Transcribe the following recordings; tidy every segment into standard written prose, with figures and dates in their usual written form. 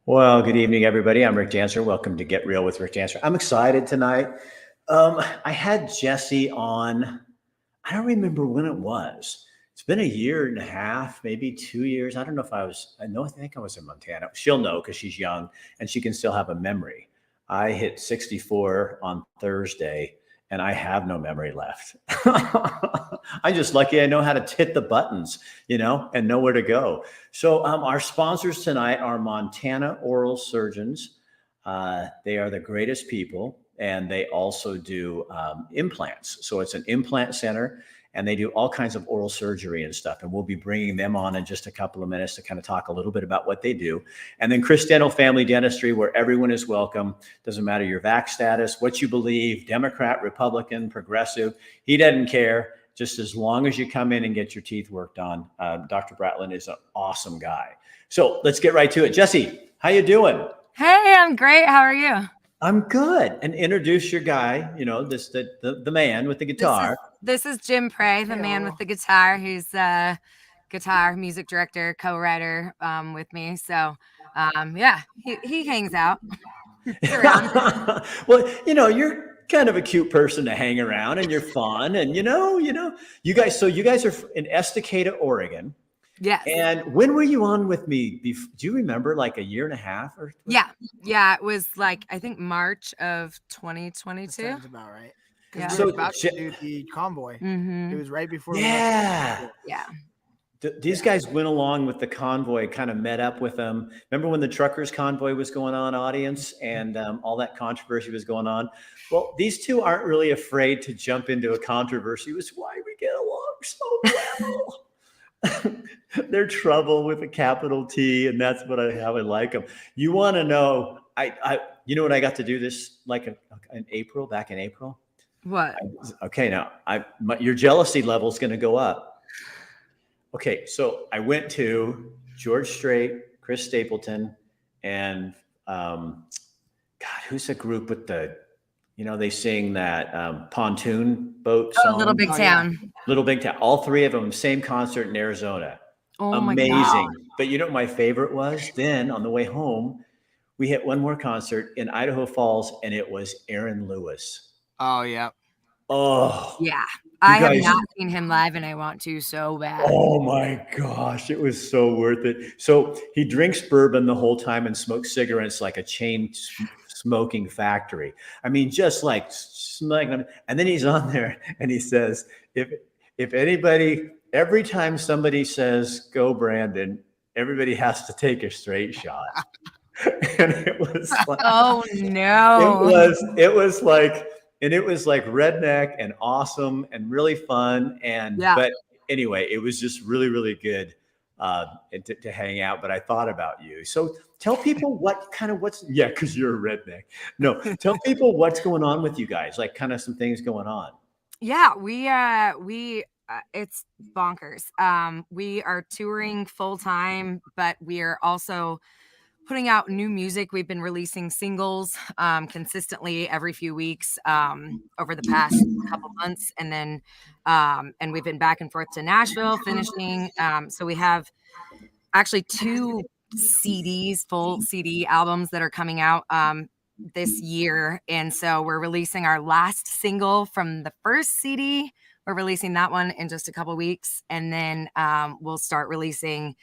Well, good evening, everybody. I'm Rick Dancer. Welcome to Get Real with Rick Dancer. I'm excited tonight. I had Jesse on. I don't remember when it was. It's been a year and a half, maybe 2 years. I don't know if I was. I think I was in Montana. She'll know because she's young and she can still have a memory. I hit 64 on Thursday, and I have no memory left. I'm just lucky I know how to hit the buttons, and know where to go. So our sponsors tonight are Montana Oral Surgeons. They are the greatest people, and they also do implants. So it's an implant center, and they do all kinds of oral surgery and stuff. And we'll be bringing them on in just a couple of minutes to kind of talk a little bit about what they do. And then Chris Dental Family Dentistry, where everyone is welcome. Doesn't matter your vac status, what you believe, Democrat, Republican, progressive. He doesn't care. Just as long as you come in and get your teeth worked on. Dr. Bratlin is an awesome guy. So let's get right to it. Jesse, how you doing? Hey, I'm great. How are you? I'm good. And introduce your guy, the man with the guitar. This is Jim Prey, the man with the guitar, who's a guitar music director, co-writer with me. So yeah, he hangs out. Well, you're kind of a cute person to hang around, and you're fun, and you guys are in Estacada, Oregon. Yes. And when were you on with me? Do you remember, like a year and a half or? Yeah. It was like, I think March of 2022. Sounds about right. Yeah. So about to do the convoy. Mm-hmm. It was right before. Yeah. These Yeah. guys went along with the convoy, kind of met up with them. Remember when the truckers convoy was going on, audience, and all that controversy was going on? Well, these two aren't really afraid to jump into a controversy. It was why we get along so well. They're trouble with a capital T, and that's how I like them. You want to know? What I got to do this back in April. What? Okay, now your jealousy level is going to go up. Okay, so I went to George Strait, Chris Stapleton, and who's the group with the, they sing that pontoon boat song. Little Big Town. Yeah. Little Big Town. All three of them, same concert in Arizona. Oh, amazing. My God. But my favorite was then on the way home, we hit one more concert in Idaho Falls, and it was Aaron Lewis. Oh, yeah. Oh. Yeah. I have not seen him live, and I want to so bad. Oh my gosh, it was so worth it. So he drinks bourbon the whole time and smokes cigarettes like a chain smoking factory. I mean, just like smoking them. And then he's on there and he says, if anybody, every time somebody says, "Go Brandon," everybody has to take a straight shot. And it was like, oh no. It was like redneck and awesome and really fun. And but anyway, it was just really, really good to hang out. But I thought about you. So tell people because you're a redneck. No, tell people what's going on with you guys, like kind of some things going on. Yeah, we it's bonkers. We are touring full time, but we are also putting out new music. We've been releasing singles consistently every few weeks over the past couple months. And then and we've been back and forth to Nashville finishing. So we have actually 2 CDs, full CD albums that are coming out this year. And so we're releasing our last single from the first CD. We're releasing that one in just a couple weeks. And then we'll start releasing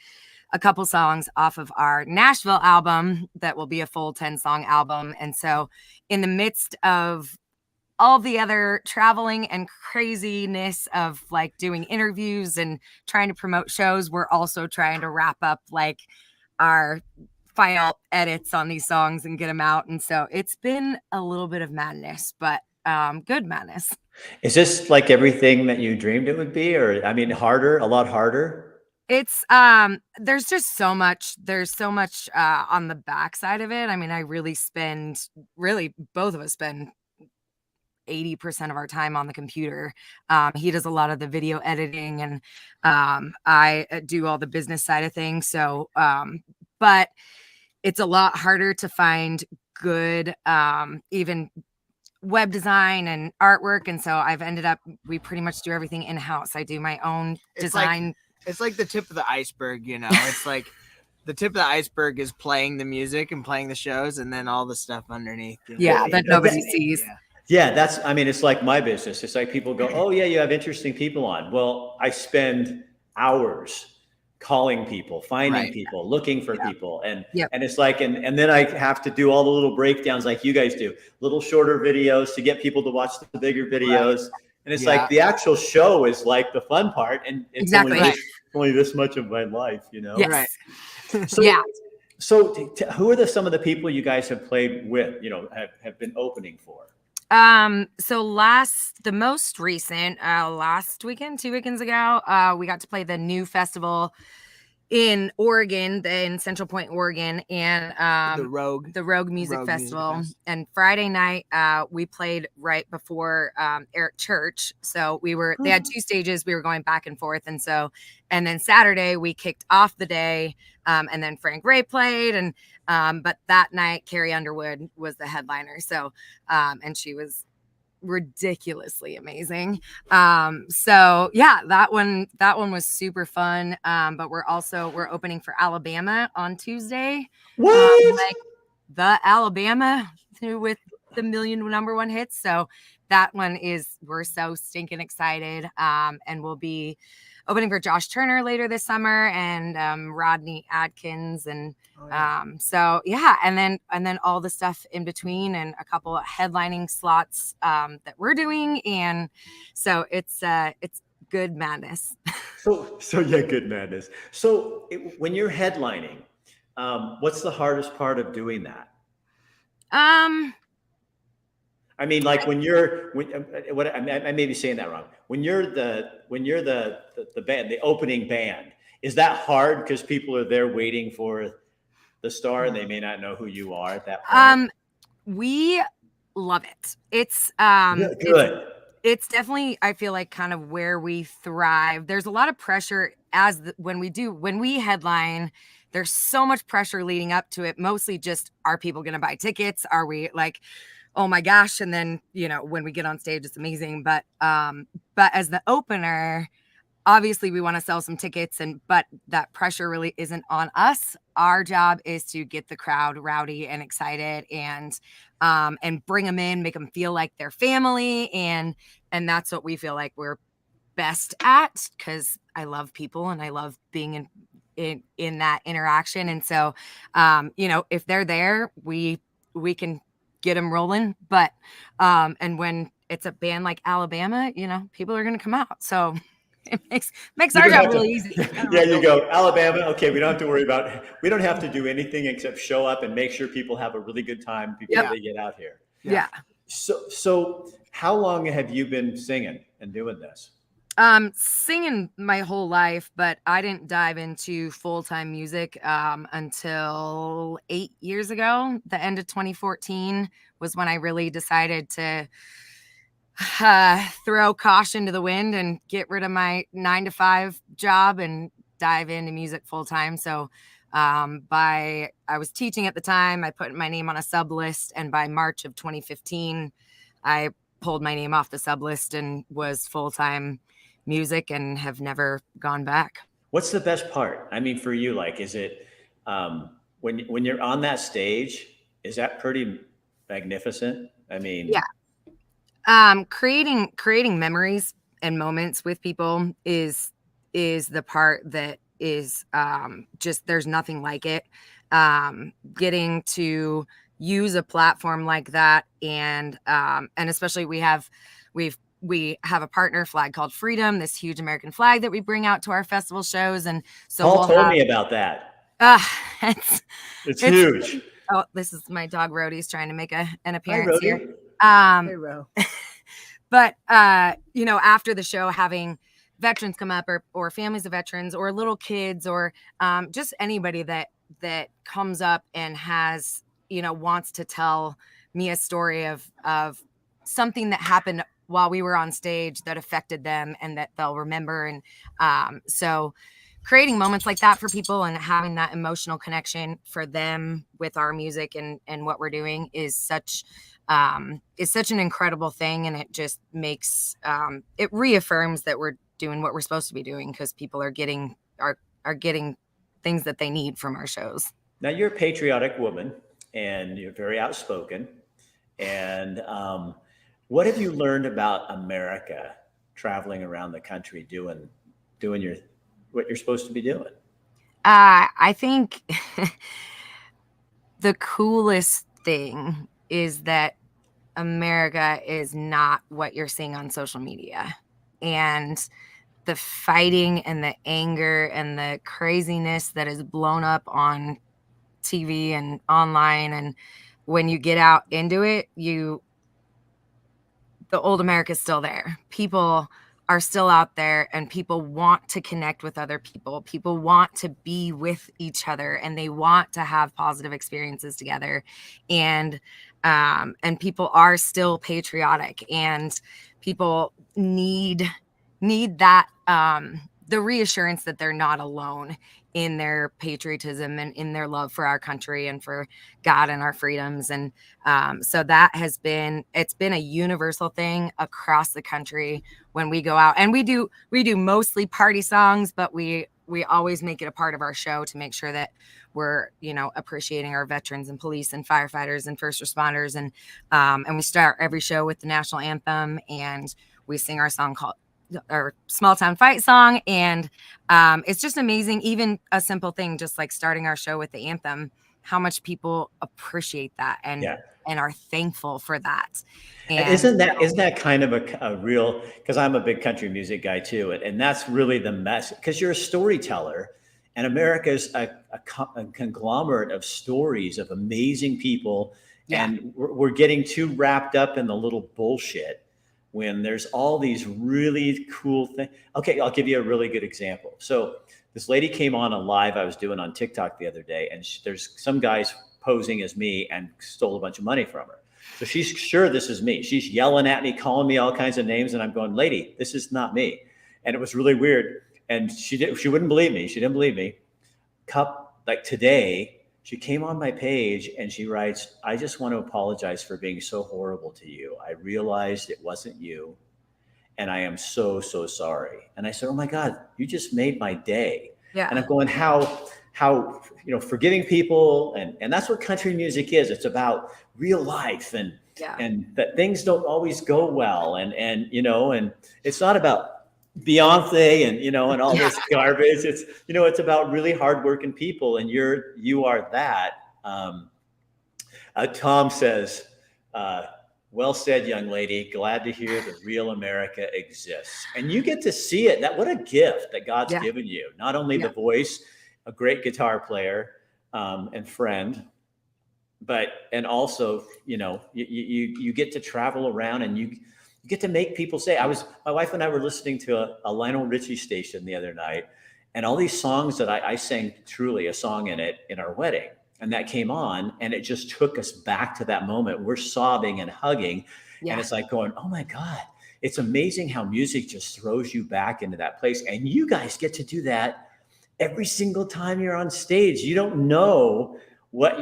a couple songs off of our Nashville album that will be a full 10-song album. And so in the midst of all the other traveling and craziness of like doing interviews and trying to promote shows, we're also trying to wrap up like our final edits on these songs and get them out. And so it's been a little bit of madness, but good madness. Is this like everything that you dreamed it would be? Or, a lot harder? It's there's just so much on the backside of it. I mean, both of us spend 80% of our time on the computer. He does a lot of the video editing, and I do all the business side of things. So but it's a lot harder to find good even web design and artwork. And so we pretty much do everything in-house. I do my own design. It's like the tip of the iceberg, It's like the tip of the iceberg is playing the music and playing the shows, and then all the stuff underneath. Yeah, that nobody sees. Yeah. Yeah, I mean, it's like my business. It's like people go, oh, yeah, you have interesting people on. Well, I spend hours calling people, finding Right. people, looking for people. Yep. And it's like, and then I have to do all the little breakdowns like you guys do, little shorter videos to get people to watch the bigger videos. Right. And it's like the actual show is like the fun part. And it's Exactly. only this much of my life, you know? Yes. Right. So, yeah. So who are some of the people you guys have played with, you know, have been opening for? So the most recent, last weekend, 2 weekends ago, we got to play the new festival in Oregon, in Central Point, Oregon, and the Rogue Music Festival. And Friday night, we played right before Eric Church. So they had 2 stages. We were going back and forth, and then Saturday we kicked off the day, and then Frank Ray played, and but that night Carrie Underwood was the headliner. So and she was ridiculously amazing. So yeah, that one was super fun. But we're opening for Alabama on Tuesday. What? Like the Alabama with the million #1 hits. So that one we're so stinking excited. And we'll be opening for Josh Turner later this summer, and Rodney Adkins, and so yeah, and then all the stuff in between, and a couple of headlining slots that we're doing, and so it's good madness. So yeah, good madness. So when you're headlining, what's the hardest part of doing that? I mean, like I may be saying that wrong. When you're the band, the opening band, is that hard because people are there waiting for the star and they may not know who you are at that point? We love it. It's good. It's definitely, I feel like, kind of where we thrive. There's a lot of pressure when we headline. There's so much pressure leading up to it. Mostly just, are people going to buy tickets? Are we like, oh my gosh. And then, you know, when we get on stage, it's amazing. But as the opener, obviously we want to sell some tickets, but that pressure really isn't on us. Our job is to get the crowd rowdy and excited, and bring them in, make them feel like they're family. And that's what we feel like we're best at, because I love people and I love being in that interaction. And so, you know, if they're there, we can get them rolling. But and when it's a band like Alabama, you know, people are going to come out. So it makes our job really easy. Yeah, you go, Alabama. Okay, we don't have to do anything except show up and make sure people have a really good time before they get out here. Yeah. So how long have you been singing and doing this? Singing my whole life, but I didn't dive into full-time music until 8 years ago. The end of 2014 was when I really decided to throw caution to the wind and get rid of my 9-to-5 job and dive into music full-time. So I was teaching at the time. I put my name on a sub list, and by March of 2015, I pulled my name off the sub list and was full-time music and have never gone back. What's the best part? I mean, for you, like, is it when you're on that stage, is that pretty magnificent? I mean, yeah. Creating memories and moments with people is the part that is just, there's nothing like it. Getting to use a platform like that, and especially we have a partner flag called Freedom, this huge American flag that we bring out to our festival shows. And so Paul told me about that. It's huge. Oh, this is my dog Rhodey's trying to make an appearance Hi, here. Hey, Ro. But you know, after the show, having veterans come up, or families of veterans, or little kids, or just anybody that comes up and has, you know, wants to tell me a story of something that happened while we were on stage that affected them and that they'll remember. And so creating moments like that for people and having that emotional connection for them with our music and what we're doing is such an incredible thing. And it just makes it reaffirms that we're doing what we're supposed to be doing, because people are getting things that they need from our shows. Now you're a patriotic woman and you're very outspoken. And what have you learned about America traveling around the country doing your what you're supposed to be doing? I think the coolest thing is that America is not what you're seeing on social media. And the fighting and the anger and the craziness that is blown up on TV and online, and when you get out into it, the old America is still there. People are still out there, and people want to connect with other people. People want to be with each other, and they want to have positive experiences together. And people are still patriotic, and people need that the reassurance that they're not alone in their patriotism and in their love for our country and for God and our freedoms. And so it's been a universal thing across the country when we go out. And we do mostly party songs, but we always make it a part of our show to make sure that we're, appreciating our veterans and police and firefighters and first responders. And we start every show with the national anthem, and we sing our song called our Small Town Fight song. And it's just amazing. Even a simple thing, just like starting our show with the anthem, how much people appreciate that and are thankful for that. And isn't that kind of a real, because I'm a big country music guy too. And that's really the mess, because you're a storyteller, and America's a conglomerate of stories of amazing people. Yeah. And we're getting too wrapped up in the little bullshit when there's all these really cool things. Okay, I'll give you a really good example. So this lady came on a live I was doing on TikTok the other day, and there's some guys posing as me and stole a bunch of money from her. So she's sure this is me. She's yelling at me, calling me all kinds of names, and I'm going, lady, this is not me. And it was really weird. And she wouldn't believe me. She didn't believe me. Like today, she came on my page and she writes, I just want to apologize for being so horrible to you. I realized it wasn't you, and I am so, so sorry. And I said, oh my God, you just made my day. Yeah. And I'm going, how forgiving people, and that's what country music is. It's about real life and that things don't always go well. And it's not about Beyonce and all this garbage. It's about really hardworking people, and you are that. Tom says, well said, young lady. Glad to hear the real America exists. And you get to see it. What a gift that God's given you. Not only the voice, a great guitar player and friend, and also, you get to travel around, and you get to make people say, my wife and I were listening to a Lionel Richie station the other night, and all these songs that I sang truly a song in it in our wedding. And that came on, and it just took us back to that moment. We're sobbing and hugging. Yeah. And it's like going, oh my God, it's amazing how music just throws you back into that place. And you guys get to do that every single time you're on stage. You don't know what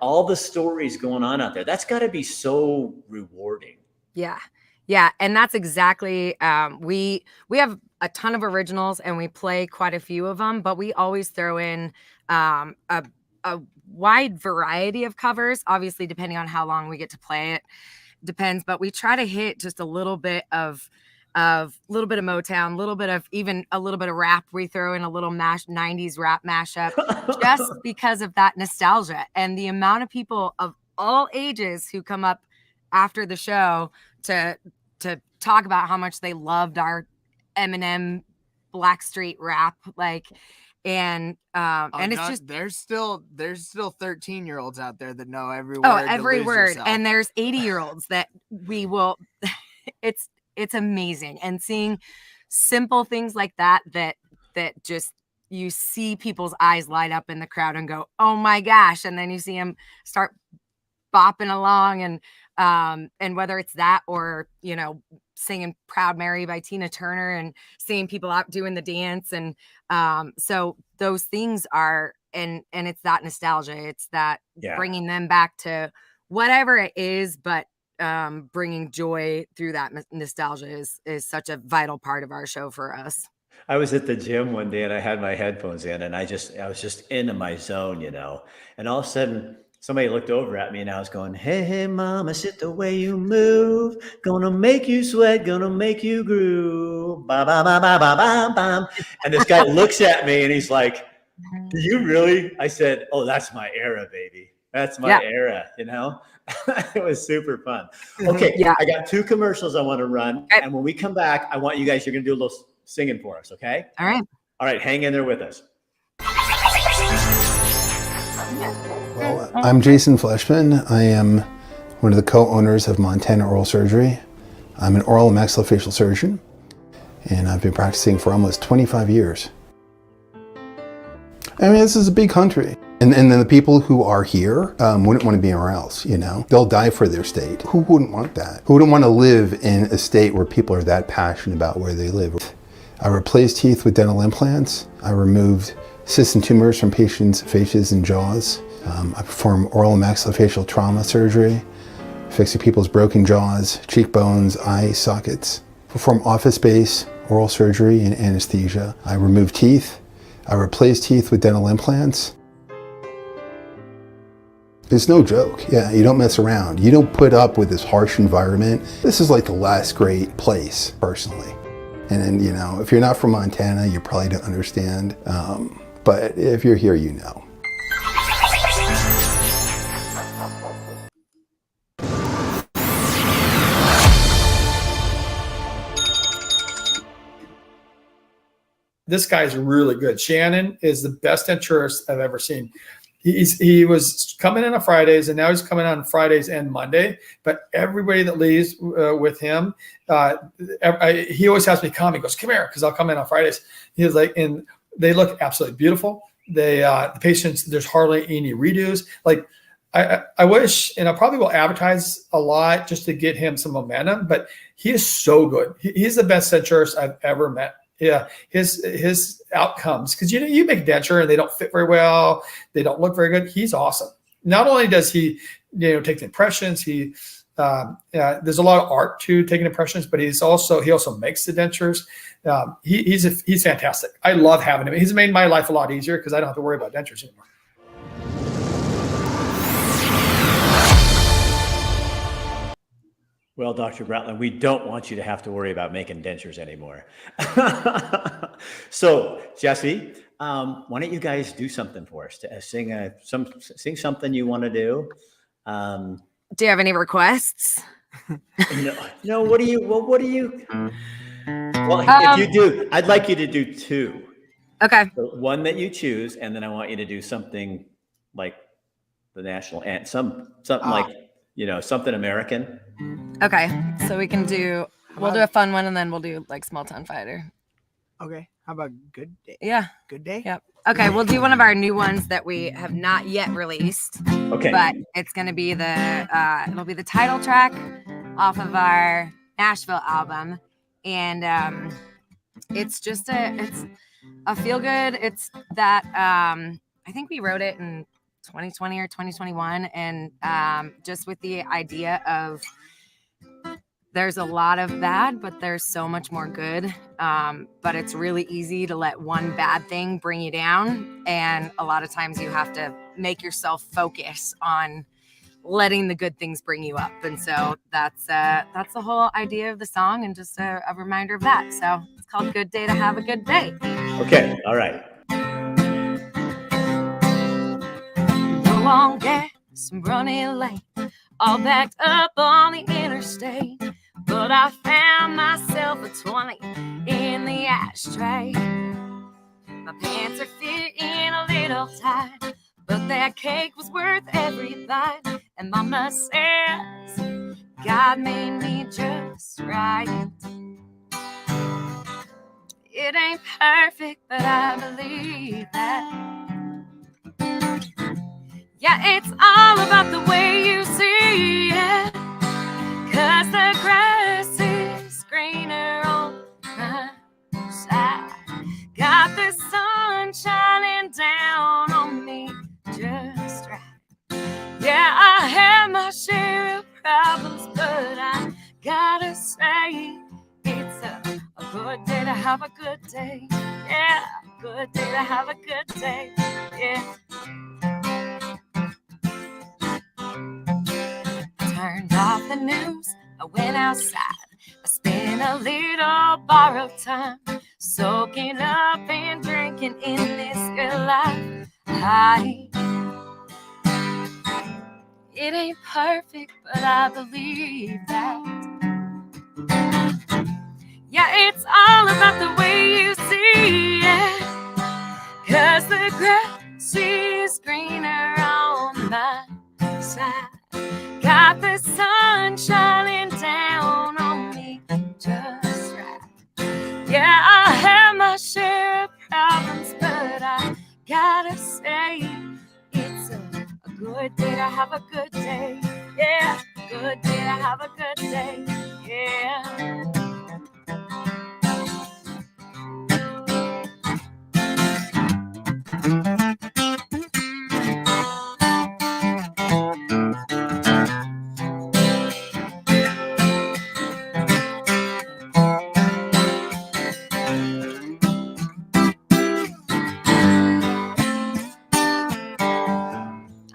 all the stories going on out there. That's got to be so rewarding. Yeah. Yeah. And that's exactly, we have a ton of originals, and we play quite a few of them, but we always throw in a wide variety of covers, obviously, depending on how long we get to play it, depends, but we try to hit just a little bit of Motown, a little bit of rap. We throw in a little 90s rap mashup just because of that nostalgia, and the amount of people of all ages who come up after the show to talk about how much they loved our Eminem Blackstreet rap, and it's just there's still 13-year-olds out there that know every word. Every word. And there's 80-year-olds that we will it's amazing. And seeing simple things like that just, you see people's eyes light up in the crowd and go, oh my gosh. And then you see them start bopping along, and whether it's that or, singing Proud Mary by Tina Turner and seeing people out doing the dance. And so those things are, and it's that nostalgia. It's that bringing them back to whatever it is, but bringing joy through that nostalgia is such a vital part of our show for us. I was at the gym one day and I had my headphones in and I was just into my zone, And all of a sudden somebody looked over at me and I was going, "Hey, hey, mama, sit the way you move. Gonna make you sweat, gonna make you groove. Ba ba ba ba ba ba bam." And this guy looks at me and he's like, "Do you really?" I said, "Oh, that's my era, baby. That's my Yeah. era, It was super fun. Okay, Yeah. I got 2 commercials I want to run. Okay. And when we come back, I want you're going to do a little singing for us, okay? All right. All right, hang in there with us. Well, I'm Jason Fleshman. I am one of the co-owners of Montana Oral Surgery. I'm an oral and maxillofacial surgeon, and I've been practicing for almost 25 years. I mean, this is a big country. And then the people who are here wouldn't want to be anywhere else, They'll die for their state. Who wouldn't want that? Who wouldn't want to live in a state where people are that passionate about where they live? I replaced teeth with dental implants. I removed cysts and tumors from patients' faces and jaws. I perform oral and maxillofacial trauma surgery, fixing people's broken jaws, cheekbones, eye sockets. Perform office-based oral surgery and anesthesia. I remove teeth. I replace teeth with dental implants. It's no joke. Yeah, you don't mess around. You don't put up with this harsh environment. This is like the last great place, personally. And then, if you're not from Montana, you probably don't understand. But if you're here, you know. This guy's really good. Shannon is the best denturist I've ever seen. He was coming in on Fridays, and now he's coming on Fridays and Monday. But everybody that leaves with him, he always has me come. He goes, "Come here," because I'll come in on Fridays. He's like, and they look absolutely beautiful. The patients, there's hardly any redos. Like, I wish, and I probably will advertise a lot just to get him some momentum. But he is so good. He's the best denturist I've ever met. Yeah, his outcomes, because you make a denture and they don't fit very well, they don't look very good. He's awesome. Not only does he take the impressions, there's a lot of art to taking impressions, but he also makes the dentures. He's fantastic. I love having him. He's made my life a lot easier because I don't have to worry about dentures anymore. Well, Dr. Bratland, we don't want you to have to worry about making dentures anymore. So, Jesse, why don't you guys do something for us? Sing something you want to do. Do you have any requests? No. What do you? Well, if you do, I'd like you to do 2. Okay. So one that you choose, and then I want you to do something like the national anthem, something like something American. Okay. So we'll do a fun one, and then we'll do like Small Town Fighter. Okay. How about Good Day? Yeah. Good Day? Yep. Okay. We'll do one of our new ones that we have not yet released. Okay. But it's going to be it'll be the title track off of our Nashville album. And it's just it's a feel good. It's that I think we wrote it in 2020 or 2021. And just with the idea of there's a lot of bad, but there's so much more good. But it's really easy to let one bad thing bring you down. And a lot of times you have to make yourself focus on letting the good things bring you up. And so that's the whole idea of the song, and just a reminder of that. So it's called Good Day to Have a Good Day. Okay. All right. No long gas, running late, all backed up on the interstate. But I found myself a 20 in the ashtray. My pants are fitting a little tight, but that cake was worth every bite. And Mama says God made me just right. It ain't perfect, but I believe that. Yeah, it's all about the way you see it, 'cause the grass is greener on my side. Got the sun shining down on me just right. Yeah, I have my share of problems, but I gotta say it's a good day to have a good day. Yeah, good day to have a good day. Yeah. I turned off the news, I went outside. I spent a little borrowed time, soaking up and drinking in this good life. It ain't perfect, but I believe that. Yeah, it's all about the way you see it. 'Cause the grass is greener on my side. Got the sun shining down on me just right. Yeah, I have my share of problems, but I gotta say it's a good day to have a good day. Yeah, good day to have a good day. Yeah.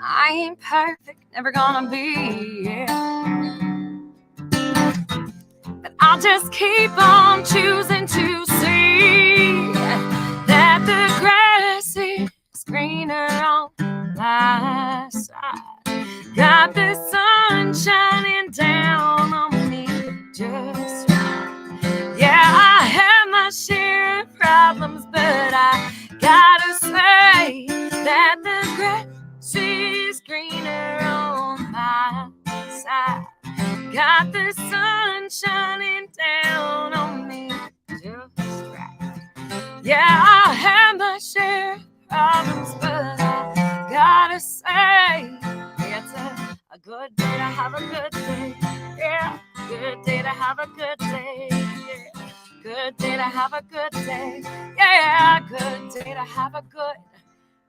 I ain't perfect, never gonna be, yeah. But I'll just keep on choosing to see that the grass is greener on my side. Got the sun shining down on me just right. Yeah, I have my share of problems, but I gotta say that the grass is greener on my side. Got the sun shining down on me just right. Yeah, I have my share of problems, but I gotta say it's a good day to have a good day. Yeah, good day to have a good day. Yeah, good day to have a good day. Yeah, good day to have a good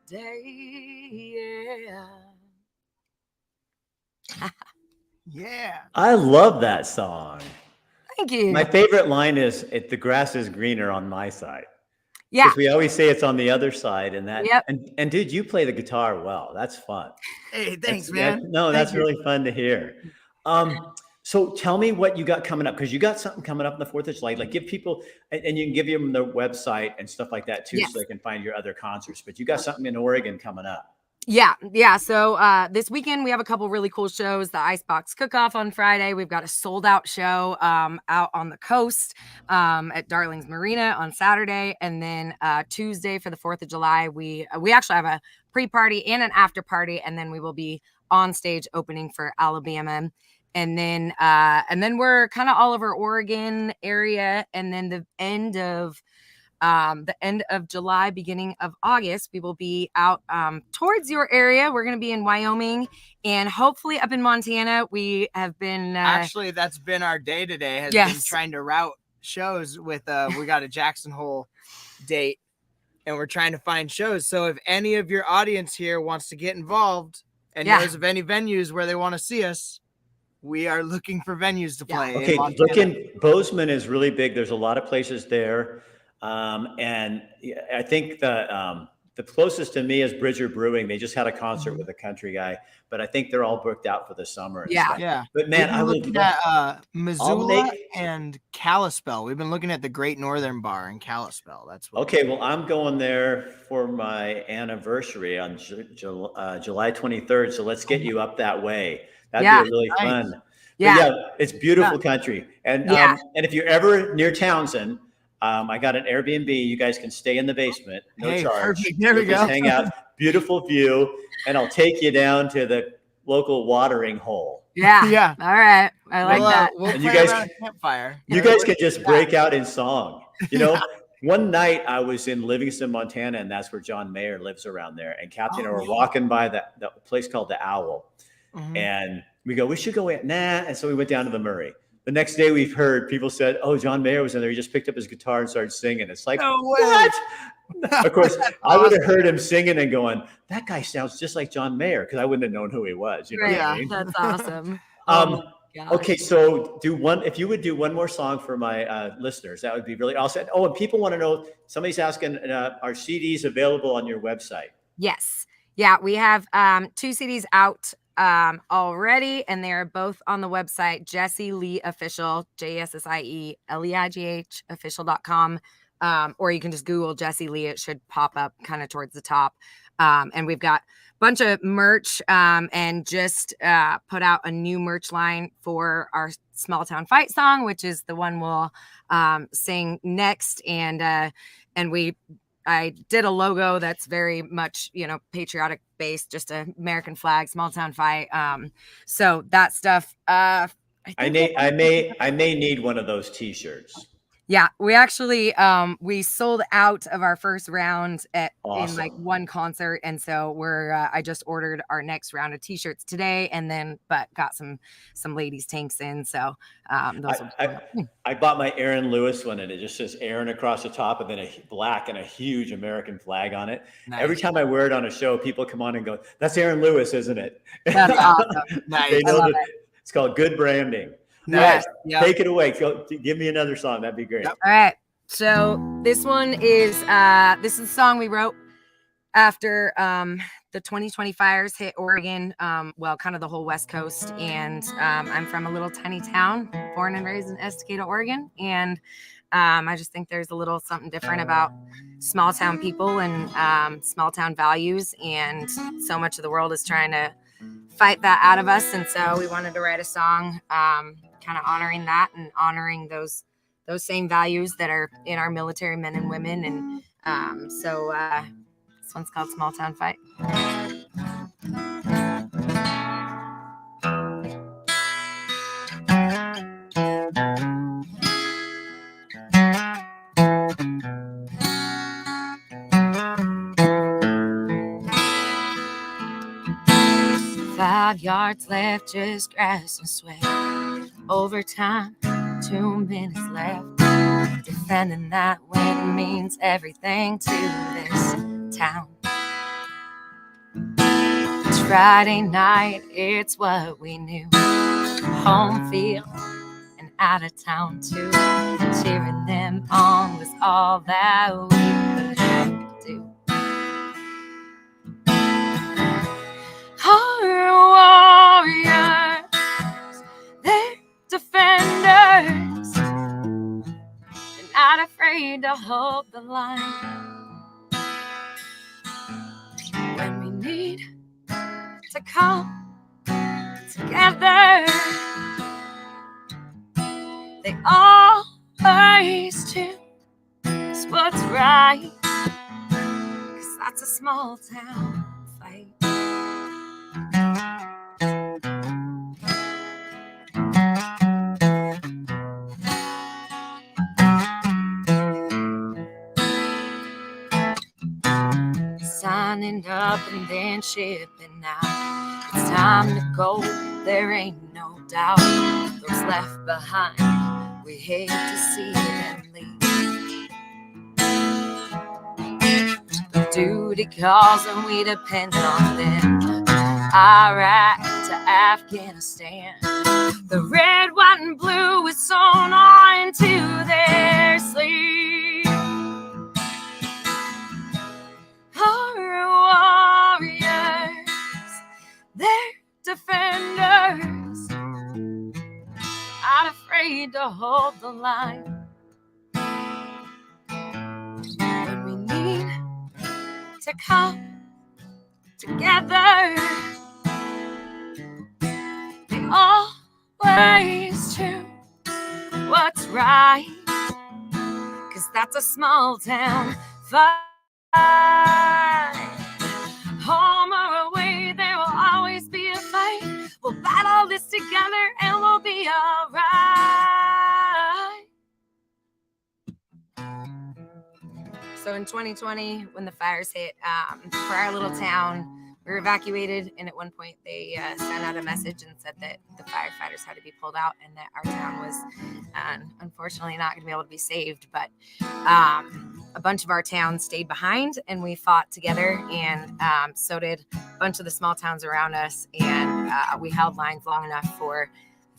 day. Yeah. Yeah. I love that song. Thank you. My favorite line is, "The grass is greener on my side." Yeah. Because we always say it's on the other side, and that. Yep. And dude, you play the guitar well. That's fun. Hey, thanks, That's- man. no, Thank that's you. really fun to hear. So tell me what you got coming up, because you got something coming up on the 4th of July. Like, give people, and you can give them their website and stuff like that too, Yes. so they can find your other concerts. But you got something in Oregon coming up. Yeah. So this weekend we have a couple really cool shows. The Icebox Cook-Off on Friday. We've got a sold-out show out on the coast at Darlings Marina on Saturday, and then Tuesday for the 4th of July we actually have a pre-party and an after party, and then we will be on stage opening for Alabama. And then we're kind of all over Oregon area, and then the end of July, beginning of August, we will be out towards your area. We're going to be in Wyoming and hopefully up in Montana. We have been Actually, that's been our day today. Has Yes. been trying to route shows with. We got a Jackson Hole date, and we're trying to find shows. So if any of your audience here wants to get involved and Yeah. knows of any venues where they want to see us, we are looking for venues to Yeah. play. in Okay, Montana. look in Bozeman is really big. There's a lot of places there, and I think the closest to me is Bridger Brewing. They just had a concert with a country guy, but I think they're all booked out for the summer. And Yeah. stuff. Yeah. But man, I would looking love. at Missoula make- and Kalispell. We've been looking at the Great Northern Bar in Kalispell. That's what. Okay, well, I'm going there for my anniversary on July 23rd. So let's get you up that way. That'd Yeah. be really Nice. fun. But Yeah. yeah, it's beautiful country. And Yeah. And if you're ever near Townsend, I got an Airbnb. You guys can stay in the basement, no Hey, charge. perfect. There we You'll just go. hang out, beautiful view, and I'll take you down to the local watering hole. Yeah. Yeah. All right. I like that. We'll And you play guys around a campfire. You guys can just break out in song. You know, one night I was in Livingston, Montana, and that's where John Mayer lives around there. And Captain and I were walking by the place called the Owl. Mhm. And we go, we should go in. Nah. And so we went down to the Murray. The next day we've heard people said, oh, John Mayer was in there. He just picked up his guitar and started singing. It's like, No way. what? Of course, That's I would have awesome. heard him singing and going, that guy sounds just like John Mayer, because I wouldn't have known who he was. You know Right. what I mean? That's awesome. gosh. Okay, so if you would do one more song for my listeners, that would be really awesome. Oh, and people want to know, somebody's asking, are CDs available on your website? Yes. Yeah, we have 2 CDs out already, and they are both on the website, Jesse Leigh Official, JessieLeigh official.com. Or you can just Google Jesse Leigh. It should pop up kind of towards the top. And we've got a bunch of merch and just put out a new merch line for our Small Town Fight song, which is the one we'll sing next. And I did a logo that's very much, patriotic based, just a American flag, small town fight. So that stuff. I may need one of those T-shirts. Yeah, we actually we sold out of our first round in Awesome. like one concert, and so we're I just ordered our next round of T-shirts today, and then but got some ladies tanks in, so those I bought my Aaron Lewis one, and it just says Aaron across the top, and then a black and a huge American flag on it. Nice. Every time I wear it on a show, people come on and go, "That's Aaron Lewis, isn't it?" That's awesome. Nice. They I know love that it's called good branding. Nice. Right. Yep. Take it away. Give me another song. That'd be great. Yep. All right. So this one is this is a song we wrote after the 2020 fires hit Oregon, well, kind of the whole West Coast. And I'm from a little tiny town, born and raised in Estacada, Oregon. And I just think there's a little something different about small town people and small town values. And so much of the world is trying to fight that out of us. And so we wanted to write a song kind of honoring that and honoring those same values that are in our military men and women. And so this one's called Small Town Fight. Five yards left, just grass and sweat. Overtime, 2 minutes left. Defending that win means everything to this town. It's Friday night, it's what we knew. Home field and out of town too. Cheering them on was all that we could do. Our warriors, they're defenders, and not afraid to hold the line. When we need to come together, they always choose what's right, 'cause that's a small town fight. Signing up and then shipping out. It's time to go, there ain't no doubt. Those left behind, we hate to see them leave. The duty calls and we depend on them. Iraq to Afghanistan. The red, white, and blue is sewn onto their sleeve. Our warriors, they're defenders, not afraid to hold the line. When we need to come together, they always choose what's right, 'cause that's a small town fight. Home or away, there will always be a fight. We'll battle this together and we'll be all right. So in 2020, when the fires hit, for our little town, we were evacuated, and at one point they sent out a message and said that the firefighters had to be pulled out and that our town was unfortunately not going to be able to be saved. But a bunch of our towns stayed behind, and we fought together, and so did a bunch of the small towns around us. And we held lines long enough for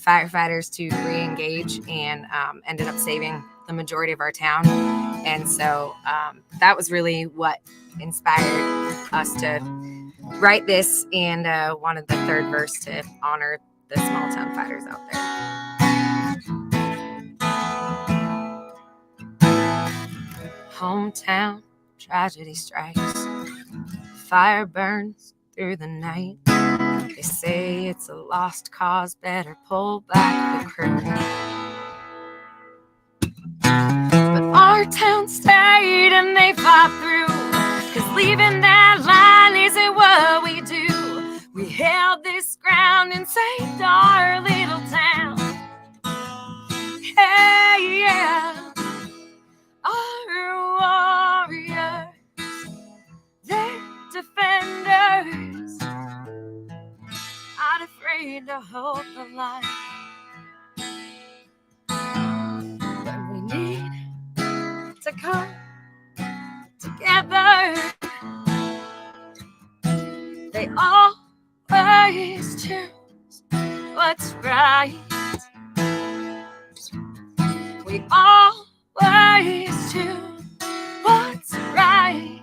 firefighters to re-engage and ended up saving the majority of our town. And so that was really what inspired us to write this, and wanted the third verse to honor the small town fighters out there. Hometown tragedy strikes, fire burns through the night. They say it's a lost cause, better pull back the curtain. But our town stayed and they fought through, 'cause leaving that line isn't what we do. We held this ground and saved our little town. Hey, yeah, our warriors, they're defenders, not afraid to hold the line. When we need to come together, they always choose what's right. We always choose what's right,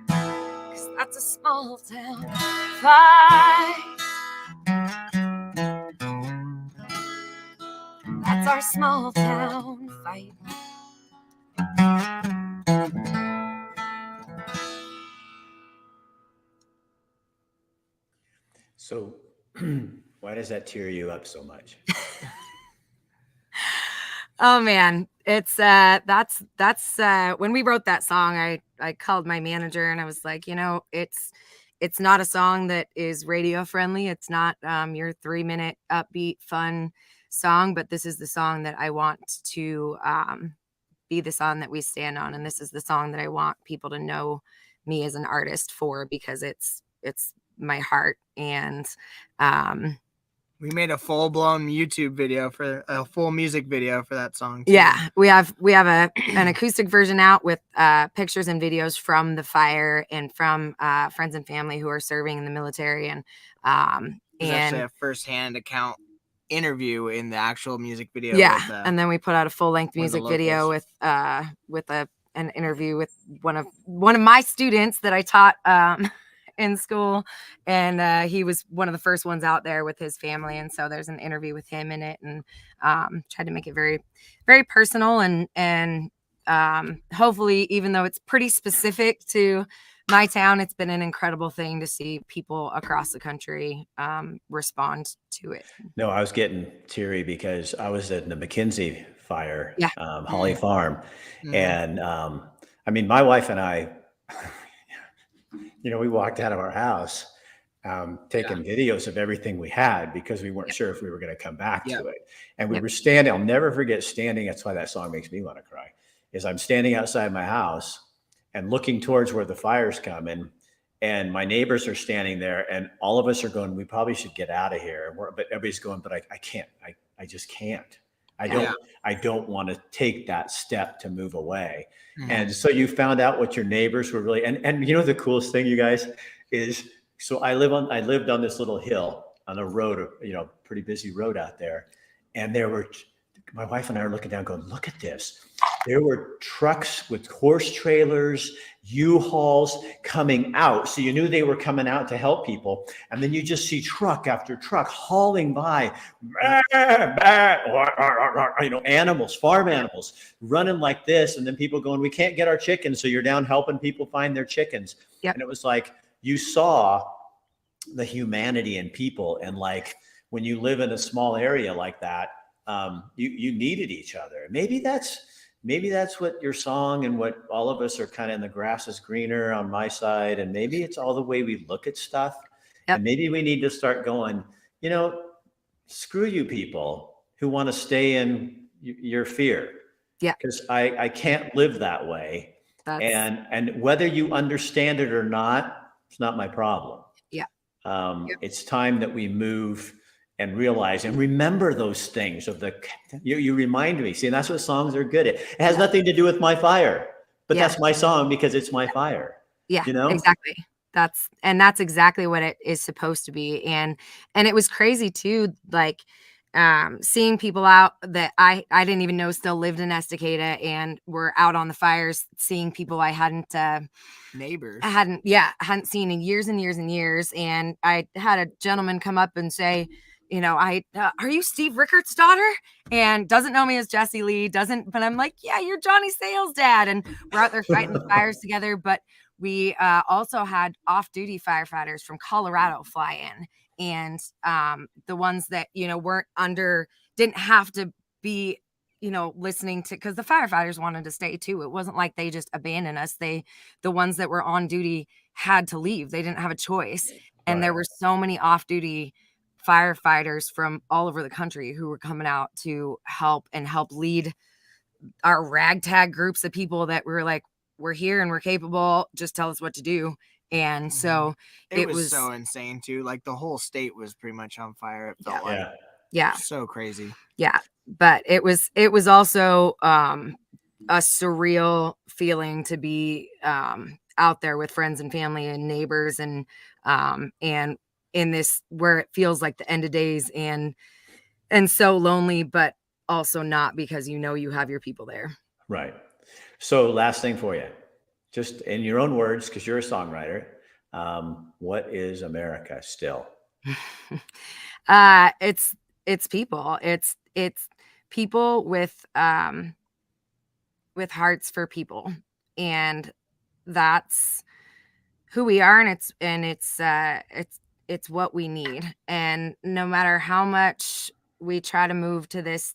'cause that's a small town fight. That's our small town fight. So why does that tear you up so much? Oh man, it's that's when we wrote that song, I called my manager and I was like, it's not a song that is radio friendly. It's not your 3-minute upbeat fun song, but this is the song that I want to be the song that we stand on, and this is the song that I want people to know me as an artist for, because it's my heart. And we made a full-blown YouTube video for a full music video for that song too. Yeah, we have an acoustic version out with pictures and videos from the fire and from friends and family who are serving in the military, and There's actually a first-hand account interview in the actual music video. Yeah, and then we put out a full-length music video locals. with an interview with one of my students that I taught in school, and he was one of the first ones out there with his family, and so there's an interview with him in it, and tried to make it very, very personal, and hopefully, even though it's pretty specific to my town, it's been an incredible thing to see people across the country respond to it. No, I was getting teary because I was at the McKinsey fire, Yeah. Holly Farm. Mhm. And I mean, my wife and I, we walked out of our house taking videos of everything we had, because we weren't sure if we were going to come back to it. And we were standing, I'll never forget standing. That's why that song makes me want to cry, is I'm standing outside my house and looking towards where the fire's coming. And my neighbors are standing there, and all of us are going, we probably should get out of here. But everybody's going, but I can't. I just can't. I don't want to take that step to move away. Mm-hmm. And so you found out what your neighbors were really, and the coolest thing, you guys, is, so I lived on this little hill on a road, pretty busy road out there. And my wife and I are looking down going, look at this. There were trucks with horse trailers, U-Hauls coming out. So you knew they were coming out to help people. And then you just see truck after truck hauling by, animals, farm animals running like this. And then people going, we can't get our chickens. So you're down helping people find their chickens. Yep. And it was like, you saw the humanity in people. And like, when you live in a small area like that, you needed each other. Maybe that's what your song and what all of us are kind of, in the grass is greener on my side. And maybe it's all the way we look at stuff. Yep. And maybe we need to start going, screw you people who want to stay in your fear. Yeah. Because I can't live that way. And whether you understand it or not, it's not my problem. Yeah. It's time that we move and realize and remember those things of you remind me. See, and that's what songs are good at. It has nothing to do with my fire, but that's my song because it's my fire. Yeah, exactly. That's exactly what it is supposed to be. And it was crazy too. Like, seeing people out that I didn't even know still lived in Estacada and were out on the fires, seeing people I hadn't Neighbors. hadn't seen in years and years and years. And I had a gentleman come up and say, are you Steve Rickart's daughter? And doesn't know me as Jesse Leigh, but I'm like, yeah, you're Johnny Sales' dad. And we're out there fighting the fires together. But we also had off-duty firefighters from Colorado fly in. And the ones that, didn't have to be, listening to, because the firefighters wanted to stay too. It wasn't like they just abandoned us. The ones that were on duty had to leave. They didn't have a choice. And there were so many off-duty firefighters from all over the country who were coming out to help lead our ragtag groups of people that were like, we're here and we're capable. Just tell us what to do. And so it was so insane too. Like the whole state was pretty much on fire. It felt like so crazy. Yeah. But it was also a surreal feeling to be out there with friends and family and neighbors and in this where it feels like the end of days and so lonely, but also not, because you have your people there. Right. So last thing for you, just in your own words, because you're a songwriter, what is America still? It's people. It's people with hearts for people, and that's who we are, and it's what we need. And no matter how much we try to move to this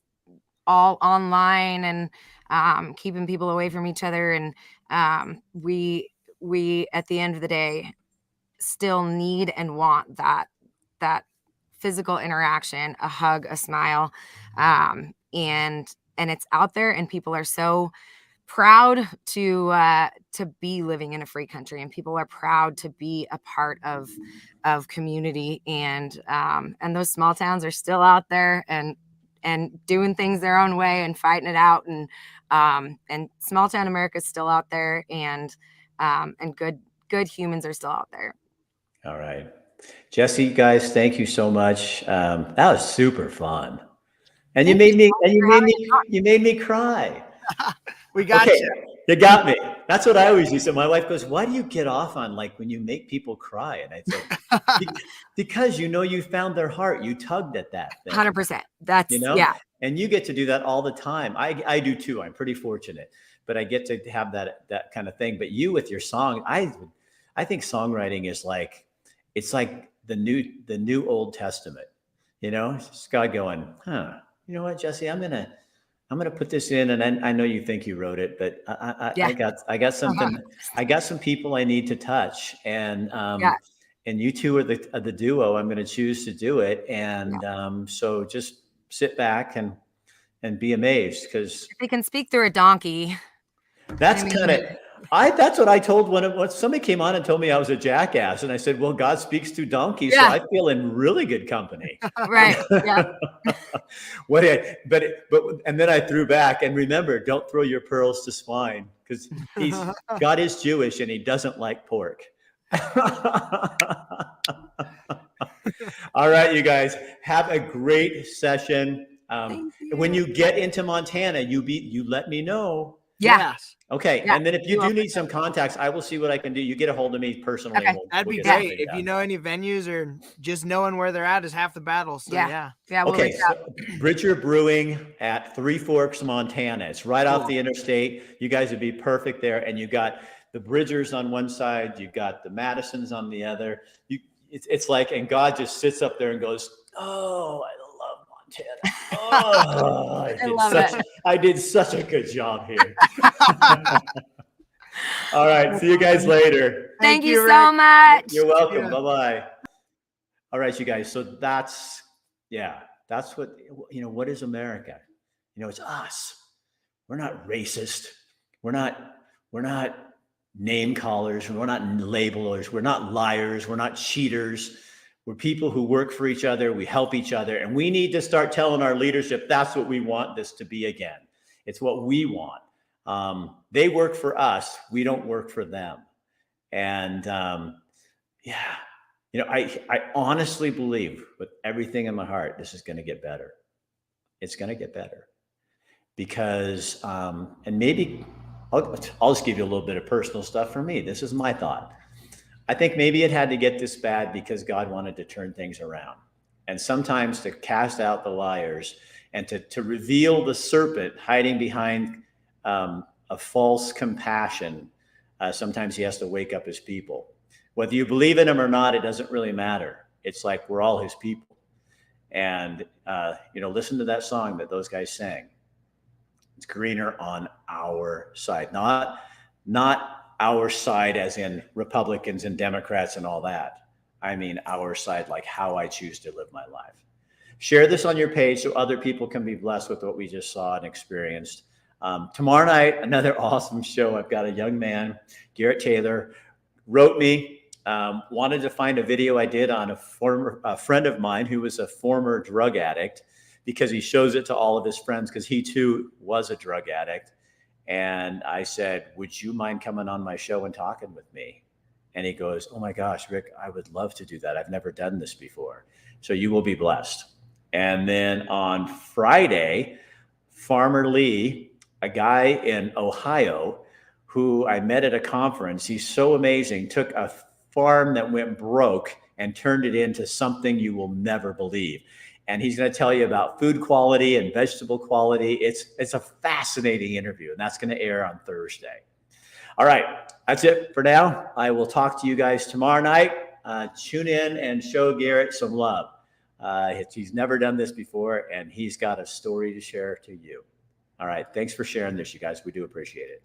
all online and keeping people away from each other, and we at the end of the day still need and want that physical interaction, a hug, a smile, and it's out there, and people are so proud to be living in a free country, and people are proud to be a part of community, and those small towns are still out there and doing things their own way and fighting it out, and small town America is still out there, and good humans are still out there. All right, Jesse, guys, thank you so much. That was super fun, and you made me cry. We got you. You got me. That's what I always do. So my wife goes, "Why do you get off on like when you make people cry?" And I said, "Because you found their heart. You tugged at that thing. 100%. That's yeah. And you get to do that all the time. I do too. I'm pretty fortunate, but I get to have that kind of thing. But you with your song, I think songwriting is like, it's like the new Old Testament. It's God going, huh? You know what, Jesse? I'm gonna put this in, and I know you think you wrote it, but I got something. I got some people I need to touch, and you two are the duo. I'm going to choose to do it, and so just sit back and be amazed, because they can speak through a donkey. That's that's what I told when somebody came on and told me I was a jackass, and I said, well, God speaks through donkeys, so I feel in really good company. Right. Yeah. And then I threw back, and remember, don't throw your pearls to swine, because God is Jewish and he doesn't like pork. All right, you guys, have a great session. When you get into Montana, you let me know. Yeah. Okay. Yeah. And then if you do need some contacts, I will see what I can do. You get a hold of me personally. Okay. That'd be great. If you know any venues, or just knowing where they're at is half the battle. So yeah. We'll okay. So Bridger Brewing at Three Forks, Montana. It's right off the interstate. You guys would be perfect there. And you got the Bridgers on one side. You've got the Madisons on the other. It's like, and God just sits up there and goes, oh, I love Montana. Oh, I did such a good job here. All right. See you guys later. Thank you so much. You're welcome. Yeah. Bye-bye. All right, you guys. So that's what, what is America? It's us. We're not racist. We're not name callers. We're not labelers. We're not liars. We're not cheaters. We're people who work for each other. We help each other. And we need to start telling our leadership that's what we want this to be again. It's what we want. They work for us. We don't work for them. And I honestly believe with everything in my heart, this is going to get better. it's going to get better. Because, and maybe I'll just give you a little bit of personal stuff for me. This is my thought. I think maybe it had to get this bad because God wanted to turn things around. And sometimes to cast out the liars and to reveal the serpent hiding behind a false compassion, sometimes he has to wake up his people. Whether you believe in him or not, it doesn't really matter. It's like we're all his people. And, listen to that song that those guys sang. It's greener on our side, not our side as in Republicans and Democrats and all that. I mean, our side, like how I choose to live my life. Share this on your page so other people can be blessed with what we just saw and experienced. Tomorrow night, another awesome show. I've got a young man, Garrett Taylor, wrote me, wanted to find a video I did on a friend of mine who was a former drug addict, because he shows it to all of his friends because he too was a drug addict. And I said, would you mind coming on my show and talking with me? And he goes, oh my gosh, Rick, I would love to do that. I've never done this before. So you will be blessed. And then on Friday, Farmer Lee, a guy in Ohio who I met at a conference, he's so amazing, took a farm that went broke and turned it into something you will never believe. And he's going to tell you about food quality and vegetable quality. It's a fascinating interview, and that's going to air on Thursday. All right, that's it for now. I will talk to you guys tomorrow night. Tune in and show Garrett some love. He's never done this before, and he's got a story to share to you. All right, thanks for sharing this, you guys. We do appreciate it.